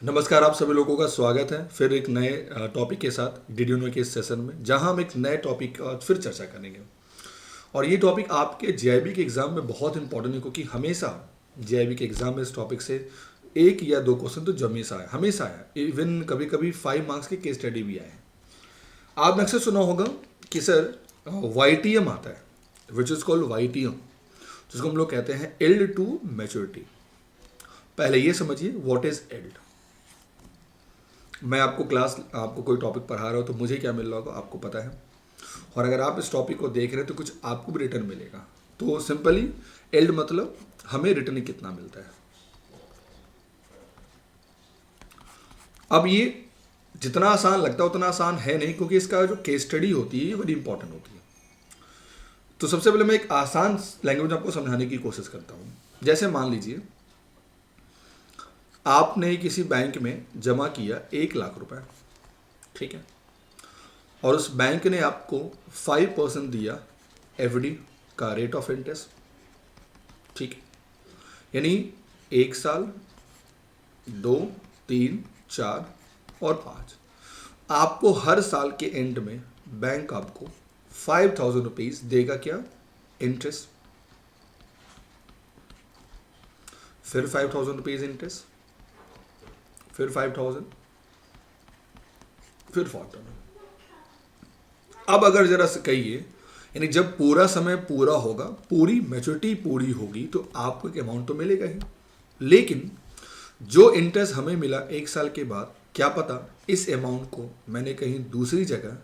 नमस्कार, आप सभी लोगों का स्वागत है फिर एक नए टॉपिक के साथ डिड यू नो के इस सेशन में, जहां हम एक नए टॉपिक का फिर चर्चा करेंगे। और ये टॉपिक आपके जीआईबी के एग्जाम में बहुत इंपॉर्टेंट है, क्योंकि हमेशा जीआईबी के एग्जाम में इस टॉपिक से एक या दो क्वेश्चन तो हमेशा आया। इवन कभी कभी 5 मार्क्स की केस स्टडी भी आए हैं। आपने अक्सर सुना होगा कि सर वाईटीएम आता है, विच इज कॉल्ड वाईटीएम, जिसको हम लोग कहते हैं एल्ड टू मैच्योरिटी। पहले ये समझिए व्हाट इज एल्ड। मैं आपको कोई टॉपिक पढ़ा रहा हूँ तो मुझे क्या मिल रहा होगा आपको पता है, और अगर आप इस टॉपिक को देख रहे हैं तो कुछ आपको भी रिटर्न मिलेगा। तो सिंपली एल्ड मतलब हमें रिटर्न कितना मिलता है। अब ये जितना आसान लगता है उतना आसान है नहीं, क्योंकि इसका जो केस स्टडी होती है ये बड़ी इंपॉर्टेंट होती है। तो सबसे पहले मैं एक आसान लैंग्वेज आपको समझाने की कोशिश करता हूँ। जैसे मान लीजिए आपने किसी बैंक में जमा किया 1 लाख रुपए, ठीक है, और उस बैंक ने आपको 5% दिया एफडी का रेट ऑफ इंटरेस्ट, ठीक है। यानी 1 साल, 2, 3, 4 और 5, आपको हर साल के एंड में बैंक आपको 5,000 रुपीज देगा। क्या? इंटरेस्ट। फिर 5,000 रुपीज इंटरेस्ट, फिर 5,000, फिर 4,000। अब अगर जरा से कहिए, यानी जब पूरा समय पूरा होगा, पूरी मैच्योरिटी पूरी होगी, तो आपको एक अमाउंट तो मिलेगा ही। लेकिन जो इंटरेस्ट हमें मिला 1 साल के बाद, क्या पता इस अमाउंट को मैंने कहीं दूसरी जगह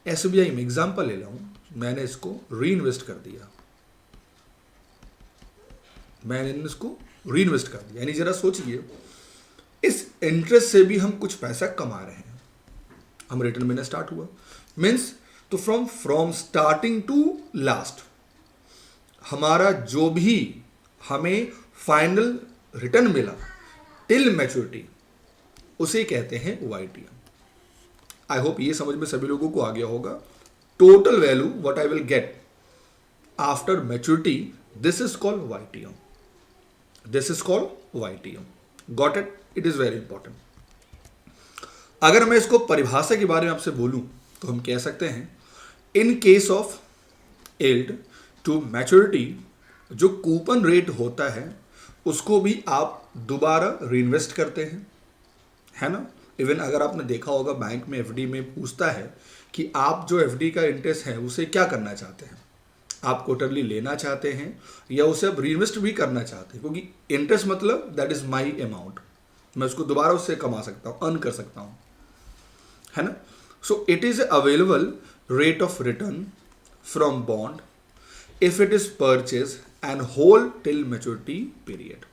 एसबीआई में, एग्जाम्पल ले रहा हूं, मैंने इसको री इन्वेस्ट कर दिया। यानी जरा सोचिए, इस इंटरेस्ट से भी हम कुछ पैसा कमा रहे हैं, हम रिटर्न मिलना स्टार्ट हुआ। मीन्स तो फ्रॉम स्टार्टिंग टू लास्ट हमारा जो भी हमें फाइनल रिटर्न मिला टिल मैच्योरिटी, उसे कहते हैं वाईटीएम। आई होप ये समझ में सभी लोगों को आ गया होगा। Total value what I will get after maturity, this is called YTM. Got it? It is very important. अगर मैं इसको परिभाषा के बारे में आपसे बोलूं तो हम कह सकते हैं, in case of yield to maturity, जो कूपन रेट होता है उसको भी आप दोबारा रीइन्वेस्ट करते हैं, है ना। इवन अगर आपने देखा होगा बैंक में एफडी में पूछता है कि आप जो एफडी का इंटरेस्ट है उसे क्या करना चाहते हैं, आप क्वार्टरली लेना चाहते हैं या उसे आप रीइन्वेस्ट भी करना चाहते हैं, क्योंकि इंटरेस्ट मतलब दैट इज माई अमाउंट, मैं उसको दोबारा उससे कमा सकता हूँ, अर्न कर सकता हूँ, है ना। So it is available rate of return from bond if it is purchase and hold till maturity period.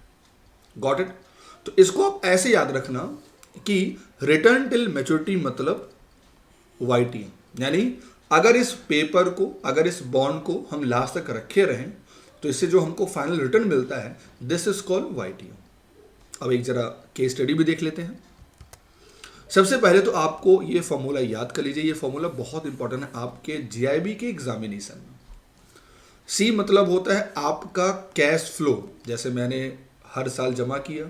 Got it? तो इसको आप ऐसे याद रखना कि रिटर्न टिल मैच्योरिटी मतलब वाईटीएम। यानी अगर इस पेपर को, अगर इस बॉन्ड को हम लास्ट तक रखे रहें तो इससे जो हमको फाइनल रिटर्न मिलता है, दिस इज कॉल्ड वाईटीएम। अब एक जरा केस स्टडी भी देख लेते हैं। सबसे पहले तो आपको ये फॉर्मूला याद कर लीजिए। ये फॉर्मूला बहुत इंपॉर्टेंट है आपके जीआईबी के एग्जामिनेशन में। सी मतलब होता है आपका कैश फ्लो, जैसे मैंने हर साल जमा किया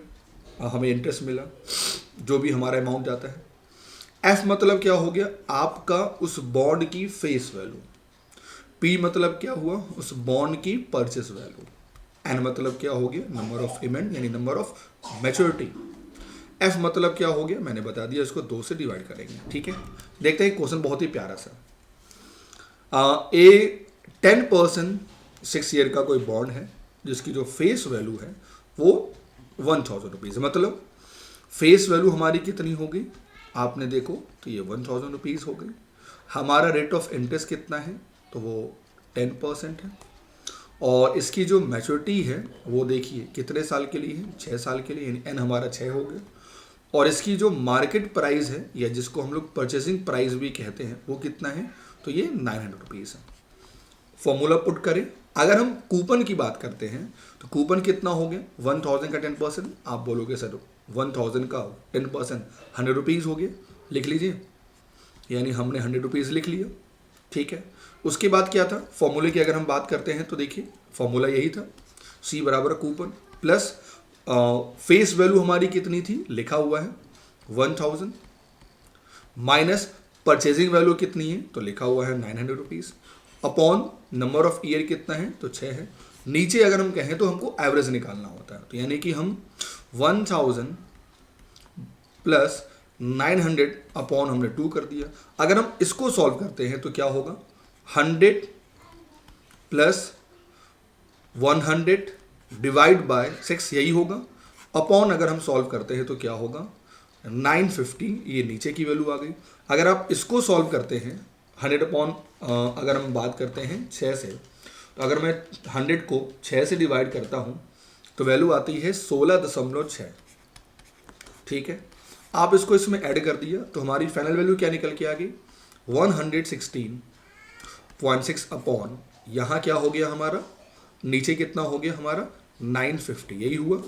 और हमें इंटरेस्ट मिला, जो भी हमारा अमाउंट जाता है। एफ मतलब क्या हो गया, आपका उस बॉन्ड की फेस वैल्यू। पी मतलब क्या हुआ, उस बॉन्ड की परचेस वैल्यू। एन मतलब क्या हो गया, नंबर ऑफ इवेंट यानी नंबर ऑफ मैच्योरिटी। एफ मतलब क्या हो गया, मैंने बता दिया, इसको 2 से डिवाइड करेंगे, ठीक है। देखते हैं क्वेश्चन बहुत ही प्यारा सा। ए 10% 6 ईयर का कोई बॉन्ड है जिसकी जो फेस वैल्यू है वो 1,000 रुपीज़ है। मतलब फेस वैल्यू हमारी कितनी होगी, आपने देखो तो ये 1,000 रुपीज़ हो गई। हमारा रेट ऑफ इंटरेस्ट कितना है, तो वो 10% है। और इसकी जो मैच्योरिटी है वो देखिए कितने साल के लिए है, 6 साल के लिए, यानी एन हमारा 6 हो गया। और इसकी जो मार्केट प्राइस है, या जिसको हम लोग परचेसिंग प्राइस भी कहते हैं, वो कितना है, तो ये 900 रुपीज़ है। फॉर्मूला पुट करें। अगर हम कूपन की बात करते हैं तो कूपन कितना हो गया, 1,000 का 10%। आप बोलोगे सर 1,000 का 10% 100 रुपीज़ हो गया, लिख लीजिए, यानी हमने 100 रुपीज़ लिख लिया, ठीक है। उसके बाद क्या था, फॉर्मूले की अगर हम बात करते हैं तो देखिए फॉर्मूला यही था, सी बराबर कूपन प्लस फेस वैल्यू हमारी कितनी थी, लिखा हुआ है 1000, माइनस परचेजिंग वैल्यू कितनी है, तो लिखा हुआ है 900 rupees, upon number of year कितना है, तो 6 है। नीचे अगर हम कहें तो हमको एवरेज निकालना होता है, तो यानी कि हम 1000 प्लस 900 अपॉन हमने 2 कर दिया। अगर हम इसको सॉल्व करते हैं तो क्या होगा, 100 प्लस 100 डिवाइड बाय 6 यही होगा, अपॉन अगर हम सॉल्व करते हैं तो क्या होगा 950, ये नीचे की वैल्यू आ गई। अगर आप इसको सॉल्व करते हैं 100 अपॉन अगर हम बात करते हैं 6 से, तो अगर मैं 100 को 6 से डिवाइड करता हूँ तो वैल्यू आती है 16.6। ठीक है, आप इसको इसमें ऐड कर दिया तो हमारी फाइनल वैल्यू क्या निकल के आ गई 116.6 अपॉन यहाँ क्या हो गया हमारा, नीचे कितना हो गया हमारा 950, यही हुआ।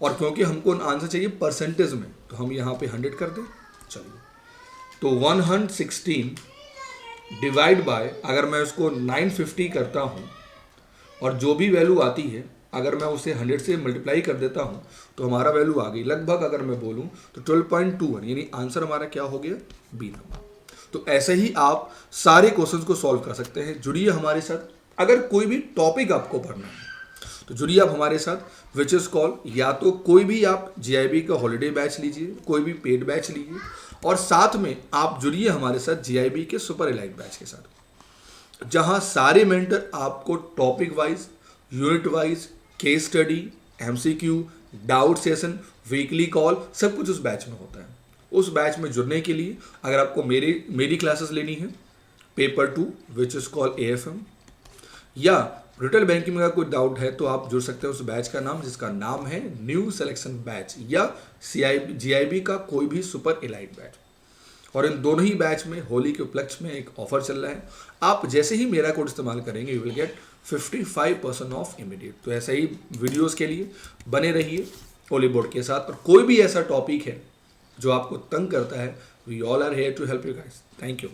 और क्योंकि हमको आंसर चाहिए परसेंटेज में तो हम यहाँ पे 100 कर दें। चलिए, तो 116 डिवाइड बाय अगर मैं उसको 950 करता हूँ और जो भी वैल्यू आती है अगर मैं उसे 100 से मल्टीप्लाई कर देता हूँ तो हमारा वैल्यू आ गई लगभग, अगर मैं बोलूँ तो 12.21, यानी आंसर हमारा क्या हो गया, बी नंबर। तो ऐसे ही आप सारे क्वेश्चंस को सॉल्व कर सकते हैं। जुड़िए हमारे साथ, अगर कोई भी टॉपिक आपको पढ़ना है तो जुड़िए आप हमारे साथ, विच इज़ कॉल, या तो कोई भी आप जीआईबी का हॉलीडे बैच लीजिए, कोई भी पेड बैच लीजिए, और साथ में आप जुड़िए हमारे साथ जीआईबी के सुपर एलाइट बैच के साथ, जहां सारे मेंटर आपको topic wise, unit wise, case study, MCQ, doubt session, weekly call, सब कुछ उस बैच में होता है। उस बैच में जुड़ने के लिए अगर आपको मेरी क्लासेस लेनी है, paper 2 which is call AFM, या रिटेल बैंकिंग में कोई डाउट है तो आप जुड़ सकते हैं उस बैच का नाम, जिसका नाम है न्यू सिलेक्शन बैच, या जीआईबी का कोई भी सुपर एलाइट बैच। और इन दोनों ही बैच में होली के उपलक्ष्य में एक ऑफर चल रहा है, आप जैसे ही मेरा कोड इस्तेमाल करेंगे you will get 55% of immediate. तो ऐसे ही वीडियोस के लिए बने रहिए होली बोर्ड के साथ, और कोई भी ऐसा टॉपिक है जो आपको तंग करता है, we all are here to help you guys. Thank you.